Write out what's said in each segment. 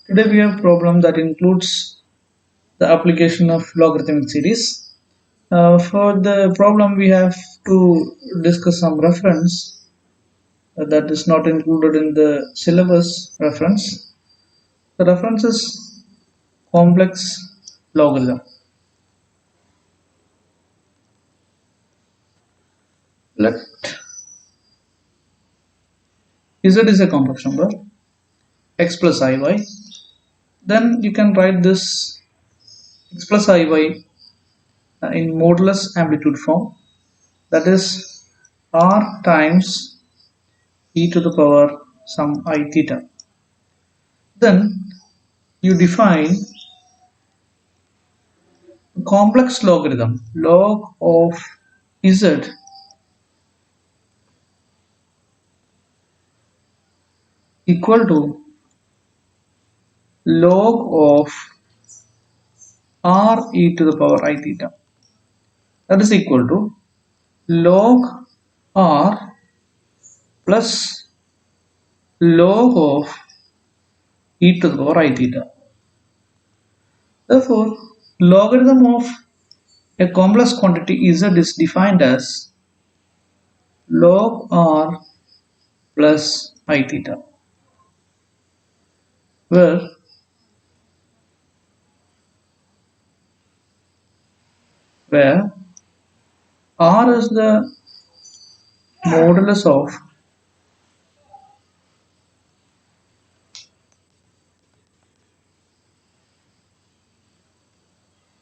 Today we have a problem that includes the application of logarithmic series. For the problem we have to discuss some reference that is not included in the syllabus reference. The reference is complex logarithm. Let z is a complex number, x plus iy. Then you can write this x plus iy in modulus amplitude form, that is r times e to the power some I theta. Then you define a complex logarithm log of z equal to log of r e to the power I theta, that is equal to log r plus log of e to the power I theta. Therefore, logarithm of a complex quantity z is defined as log r plus I theta, where where r is the modulus of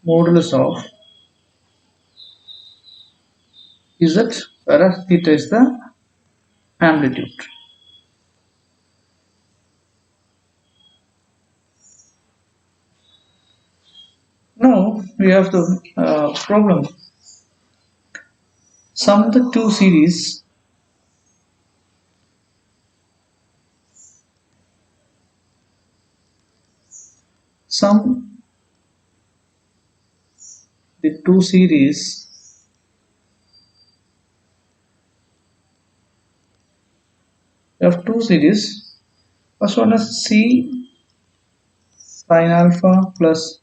modulus of z, whereas theta is the amplitude. Now we have the problem. Sum the two series sum the two series we have two series. First one is c sine alpha plus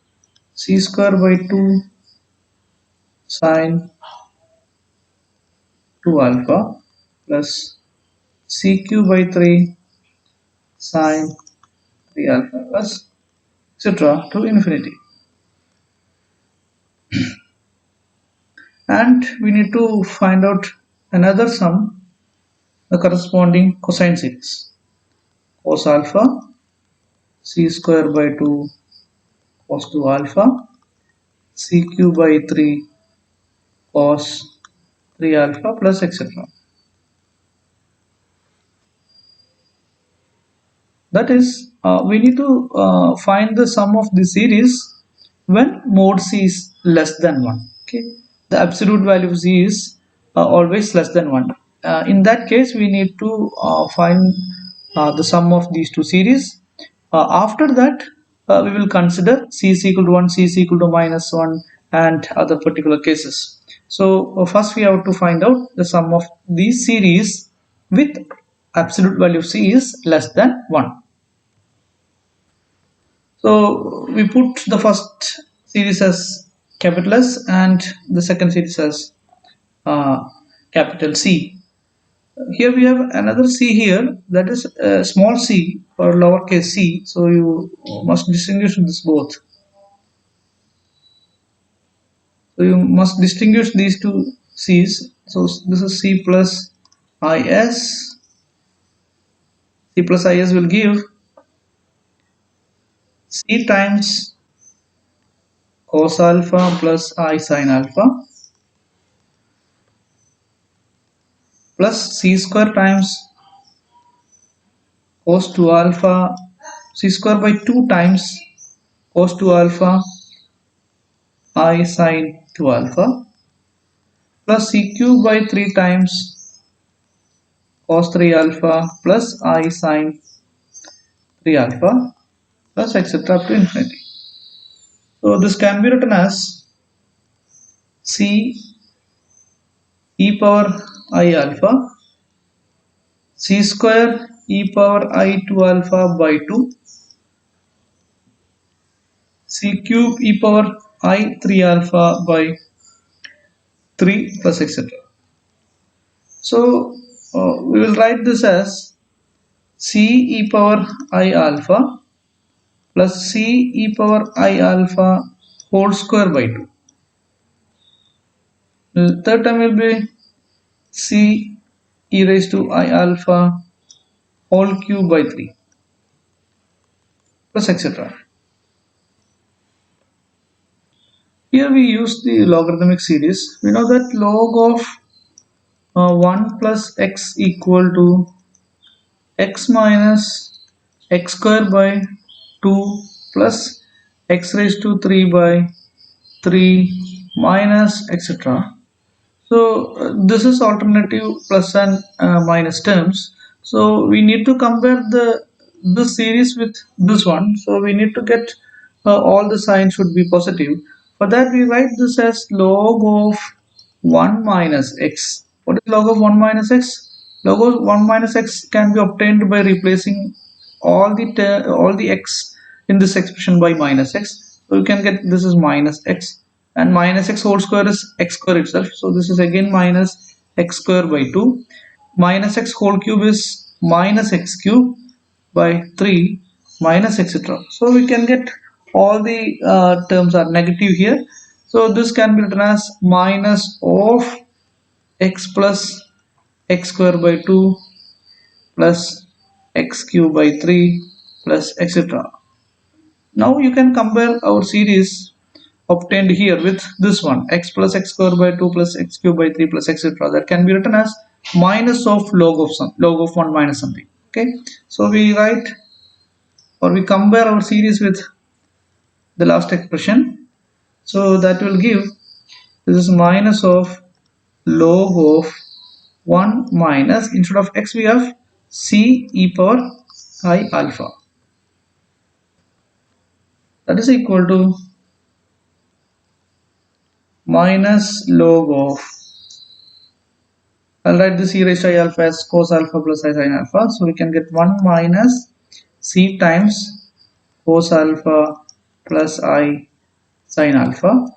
c square by 2 sine 2 alpha plus cq by 3 sine 3 alpha plus etc. to infinity. And we need to find out another sum, the corresponding cosine series. Cos alpha c square by 2 cos 2 alpha cq by 3 cos 3 alpha plus etc. That is, we need to find the sum of the series when mod c is less than 1. Okay, the absolute value of c is always less than 1. In that case we need to find the sum of these two series. After that we will consider c is equal to 1, c is equal to minus 1 and other particular cases. So first we have to find out the sum of these series with absolute value of c is less than 1. So we put the first series as capital S and the second series as uh, capital C. Here we have another C here, that is small c or lowercase c. So you must distinguish this both. So you must distinguish these two c's. So this is c plus is. C plus is will give c times cos alpha plus I sin alpha plus c square times cos 2 alpha c square by 2 times cos 2 alpha I sin 2 alpha plus c cube by 3 times cos 3 alpha plus I sin 3 alpha plus etc. up to infinity. So this can be written as c e power I alpha c square e power I 2 alpha by 2 c cube e power I 3 alpha by 3 plus etc. So we will write this as c e power I alpha plus c e power I alpha whole square by 2. The third term will be c e raised to I alpha whole cube by 3 plus etc. Here we use the logarithmic series. We know that log of 1 plus x equal to x minus x square by 2 plus x raised to 3 by 3 minus etc. So this is alternative plus and minus terms. So we need to compare this series with this one. So we need to get all the signs should be positive. For that we write this as log of 1 minus x. What is log of 1 minus x? Log of 1 minus x can be obtained by replacing all the x in this expression by minus x. So you can get this is minus x, and minus x whole square is x square itself. So this is again minus x square by 2. Minus x whole cube is minus x cube by 3 minus etc. So we can get all the terms are negative here. So this can be written as minus of x plus x square by 2 plus x cube by 3 plus etc. Now you can compare our series obtained here with this one, x plus x square by 2 plus x cube by 3 plus etc. That can be written as minus of log of 1 minus something. Okay, so we write or we compare our series with the last expression. So that will give this is minus of log of 1 minus, instead of x we have c e power I alpha, that is equal to minus log of, I'll write this e raised to I alpha as cos alpha plus I sin alpha. So we can get 1 minus c times cos alpha plus I sin alpha,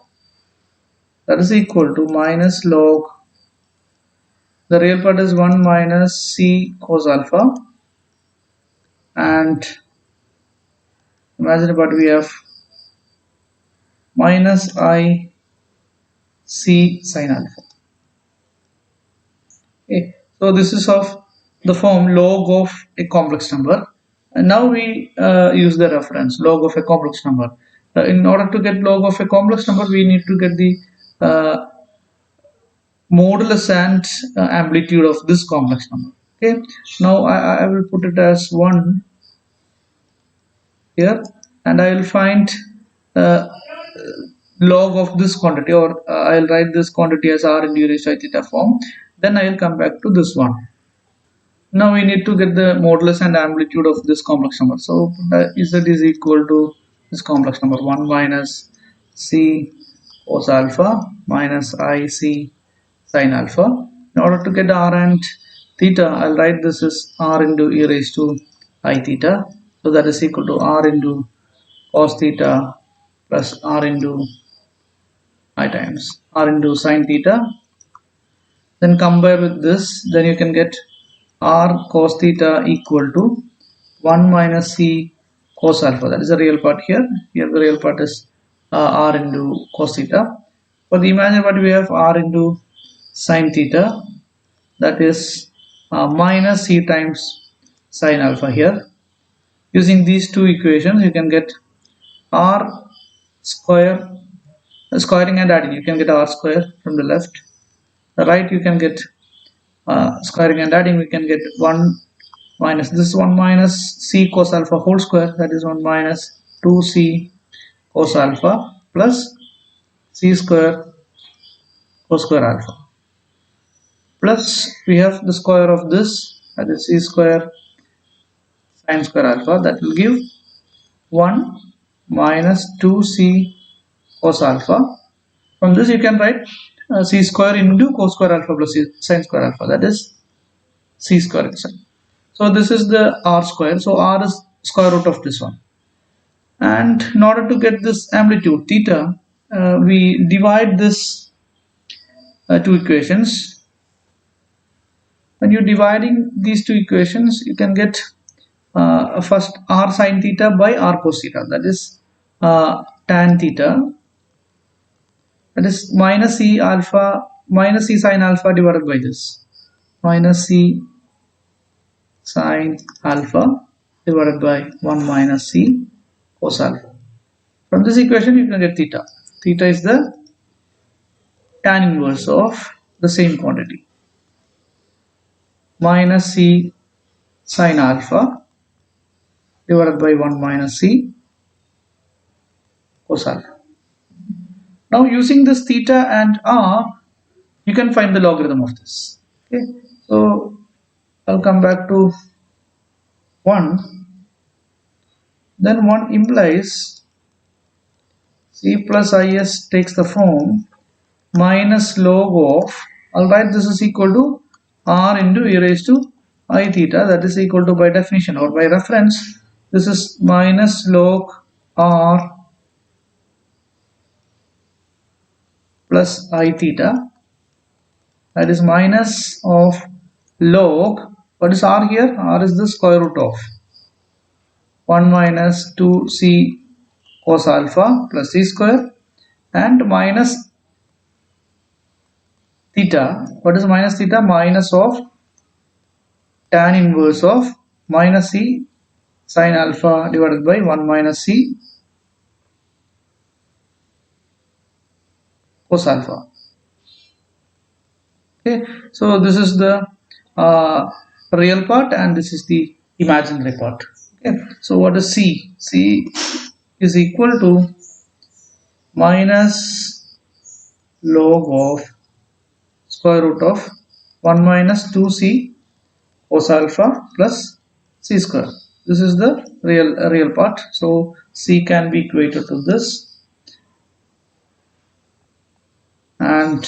that is equal to minus log, the real part is 1 minus c cos alpha, and imaginary part we have minus I c sin alpha. Okay, so this is of the form log of a complex number, and now we use the reference log of a complex number. In order to get log of a complex number, we need to get the uh, modulus and amplitude of this complex number. Okay, now I will put it as 1 here, and I will find uh, log of this quantity, or I'll write this quantity as r into e raised to I theta form. Then I will come back to this one. Now we need to get the modulus and amplitude of this complex number. So z is equal to this complex number 1 minus c cos alpha minus I c sin alpha. In order to get r and theta, I'll write this as r into e raised to I theta. So that is equal to r into cos theta plus r into I times r into sin theta. Then compare with this, then you can get r cos theta equal to 1 minus c cos alpha. That is the real part here. Here the real part is r into cos theta. For the imaginary part we have r into sin theta, that is minus c times sin alpha here. Using these two equations you can get r square, squaring and adding, you can get r square from the left. The right you can get squaring and adding, we can get 1 minus this 1 minus c cos alpha whole square, that is 1 minus 2c cos alpha plus c square cos square alpha, plus we have the square of this, that is c square sin square alpha, that will give 1 minus 2c cos alpha. From this you can write c square into cos square alpha plus sin square alpha, that is c square itself. So this is the r square, so r is square root of this one. And in order to get this amplitude theta, we divide this two equations. When you're dividing these two equations, you can get first r sine theta by r cos theta, that is tan theta, that is minus c alpha minus c sine alpha divided by this minus c sine alpha divided by 1 minus c cos alpha. From this equation you can get theta. Theta is the tan inverse of the same quantity, minus c sine alpha divided by 1 minus c cos alpha. Now using this theta and r, you can find the logarithm of this. Okay, so I'll come back to 1. Then 1 implies c plus is takes the form minus log of, I'll write this is equal to r into e raised to I theta, that is equal to, by definition or by reference, this is minus log r plus I theta, that is minus of log, what is r here? R is the square root of 1 minus 2c cos alpha plus c square, and minus theta, what is minus theta? Minus of tan inverse of minus c sine alpha divided by 1 minus c cos alpha. Okay, so this is the real part and this is the imaginary part. Okay, so what is c? C is equal to minus log of square root of 1 minus 2c cos alpha plus c square. This is the real part, so c can be equated to this, and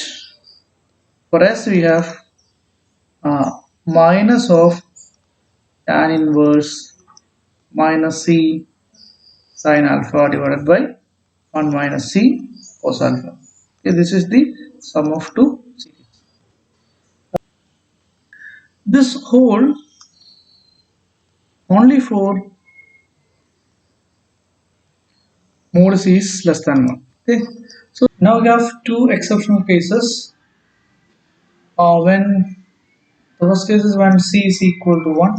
for s we have minus of tan inverse minus c sine alpha divided by 1 minus c cos alpha. Okay, this is the sum of two series. This whole only for mode c is less than 1. Okay, so now we have two exceptional cases. When the first case is when c is equal to 1.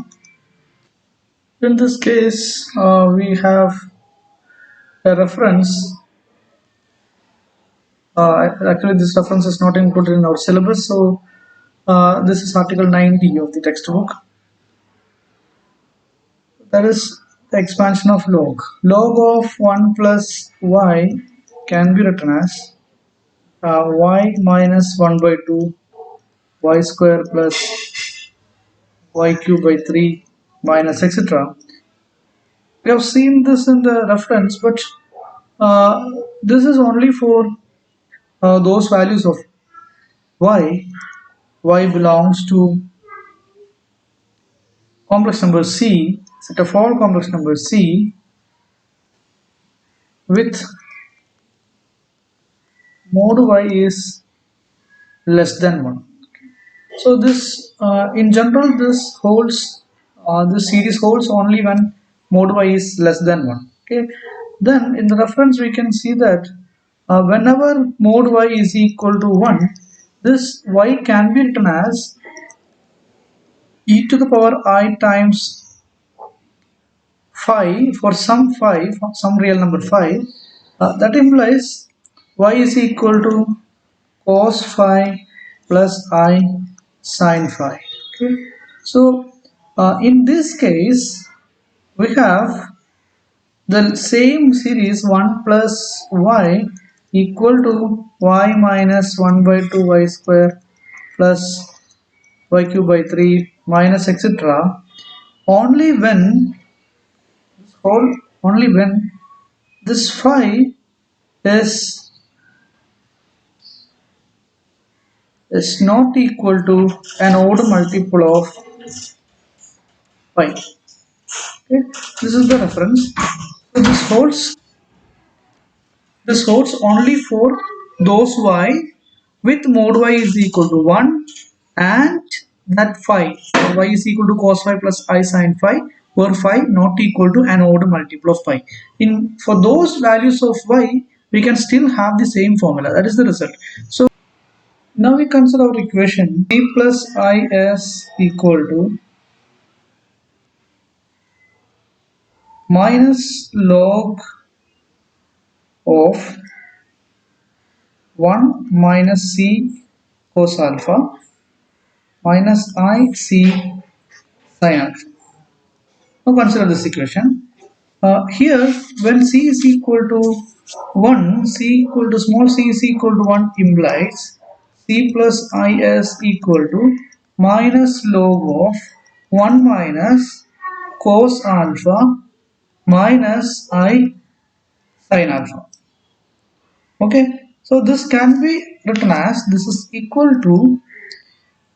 In this case, we have a reference. Actually, this reference is not included in our syllabus, so this is article 90 of the textbook. That is the expansion of log. Log of 1 plus y can be written as y minus 1 by 2 y square plus y cube by 3 minus etc. We have seen this in the reference, but this is only for those values of y. Y belongs to complex number c, set of all complex number c with mode y is less than 1. So this in general this holds, this series holds only when mode y is less than 1. Okay, then in the reference we can see that whenever mode y is equal to 1, this y can be written as e to the power I times phi for some phi, some real number phi. That implies y is equal to cos phi plus I sin phi. Okay, so in this case we have the same series 1 plus y equal to y minus 1 by 2 y square plus y cube by 3 minus etc. only when this phi is not equal to an odd multiple of phi. Okay, this is the reference. So this holds only for those y with mode y is equal to 1 and that phi, y is equal to cos phi plus I sin phi, where phi not equal to an odd multiple of phi. For those values of y, we can still have the same formula. That is the result. So now we consider our equation c plus is equal to minus log of 1 minus c cos alpha minus I c sin alpha. Now consider this equation. Here, when c is equal to 1, c equal to small c is equal to 1 implies c plus I is equal to minus log of 1 minus cos alpha minus I sin alpha. Okay, so this can be written as this is equal to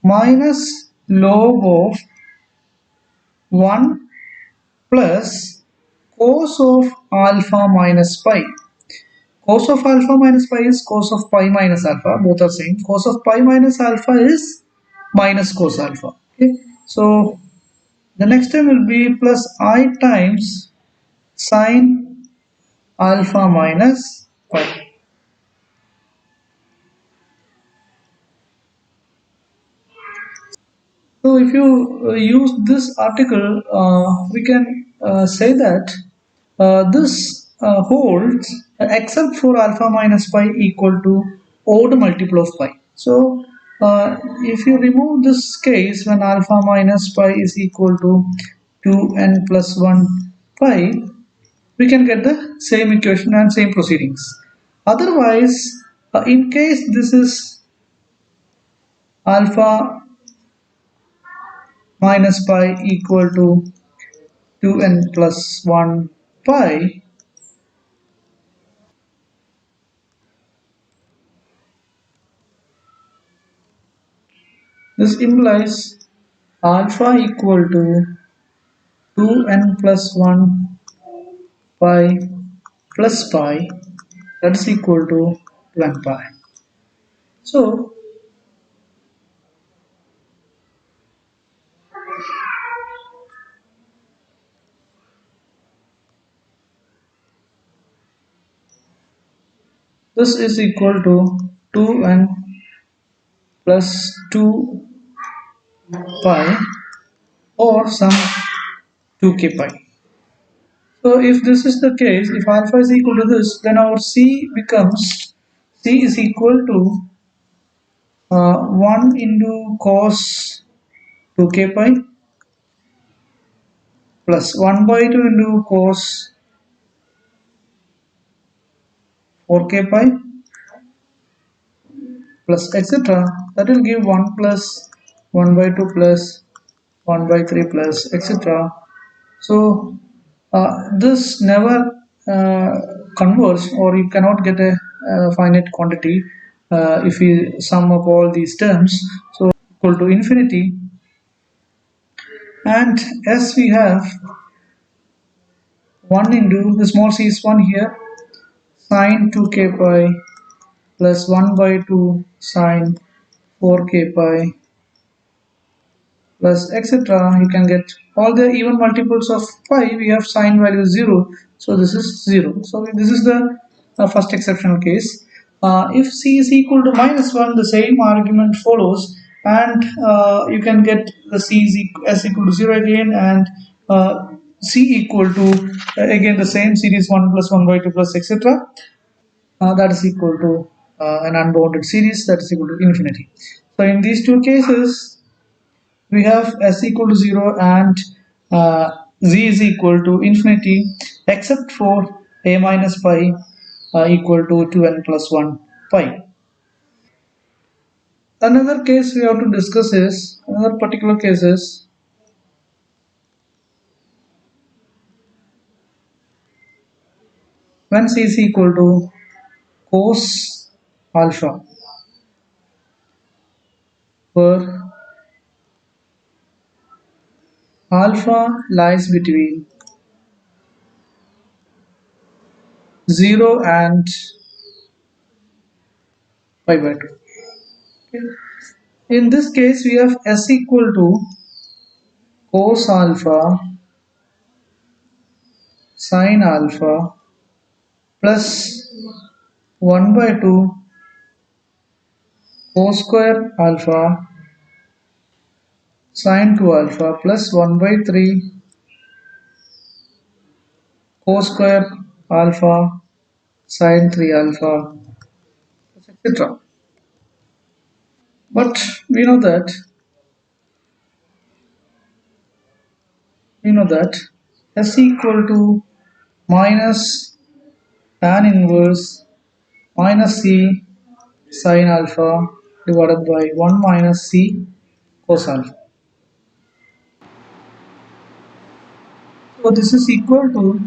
minus log of 1 plus cos of alpha minus pi. Cos of alpha minus pi is cos of pi minus alpha. Both are same. Cos of pi minus alpha is minus cos alpha. Okay. So the next term will be plus I times sine alpha minus pi. So if you use this article, we can say that this holds except for alpha minus pi equal to odd multiple of pi. So if you remove this case when alpha minus pi is equal to 2n plus 1 pi, we can get the same equation and same proceedings. Otherwise, in case this is alpha minus pi equal to 2n plus 1 pi, this implies alpha equal to 2n plus 1 pi plus pi, that is equal to 1 pi. So this is equal to 2n plus 2 pi or some 2k pi. So if this is the case, if alpha is equal to this, then our c is equal to 1 into cos 2k pi plus 1 by 2 into cos 4k pi plus etc. That will give 1 plus 1 by 2 plus 1 by 3 plus etc. So this never converge, or you cannot get a finite quantity if we sum up all these terms. So equal to infinity, and as we have 1 into the small c is 1 here, sine 2k pi plus 1 by 2 sine 4k pi plus etc. You can get all the even multiples of pi. We have sine value 0, so this is 0. So this is the first exceptional case. If c is equal to minus 1, the same argument follows, and you can get the c is equal to 0 again, and c equal to again the same series 1 plus 1 by 2 plus etc. That is equal to an unbounded series, that is equal to infinity. So in these two cases, we have s equal to 0 and uh, z is equal to infinity, except for a minus pi equal to 2n plus 1 pi. Another case we have to discuss is, another particular case is when c is equal to cos alpha, where alpha lies between 0 and pi by 2. Okay. In this case, we have S equal to cos alpha sin alpha plus 1 by 2 cos square alpha sin 2 alpha plus 1 by 3 cos square alpha sin 3 alpha, etc. But we know that S equal to minus tan inverse minus C sin alpha divided by 1 minus C cos alpha. So this is equal to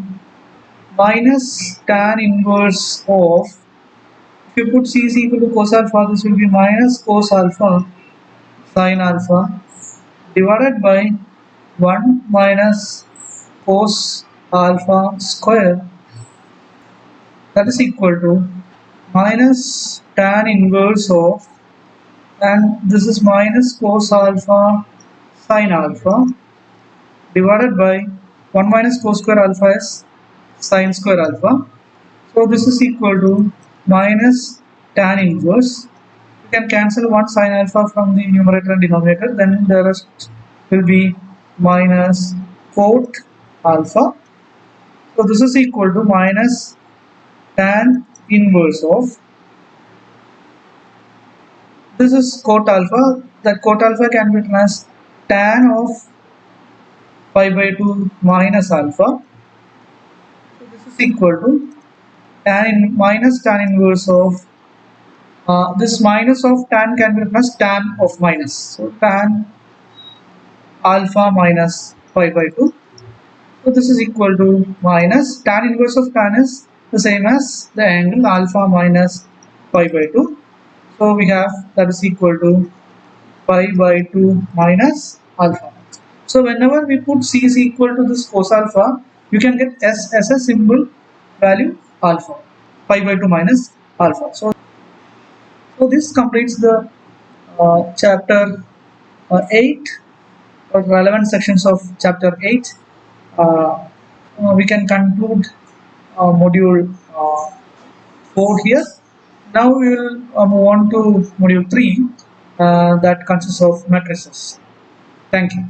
minus tan inverse of, if you put C is equal to cos alpha, this will be minus cos alpha sin alpha divided by 1 minus cos alpha square, that is equal to minus tan inverse of, and this is minus cos alpha sin alpha divided by 1 minus cos square alpha is sin square alpha. So this is equal to minus tan inverse. You can cancel one sin alpha from the numerator and denominator, then the rest will be minus cot alpha. So this is equal to minus tan inverse of, this is cot alpha, that cot alpha can be written as tan of pi by 2 minus alpha. So this is equal to minus tan inverse of, this minus of tan can be written as tan of minus. So tan alpha minus pi by 2. So this is equal to minus tan inverse of tan is the same as the angle alpha minus pi by 2. So we have that is equal to pi by 2 minus alpha. So whenever we put C is equal to this cos alpha, you can get S as a symbol value alpha, pi by 2 minus alpha. So this completes the chapter 8, or relevant sections of chapter 8. We can conclude module 4 here. Now we will move on to module 3, that consists of matrices. Thank you.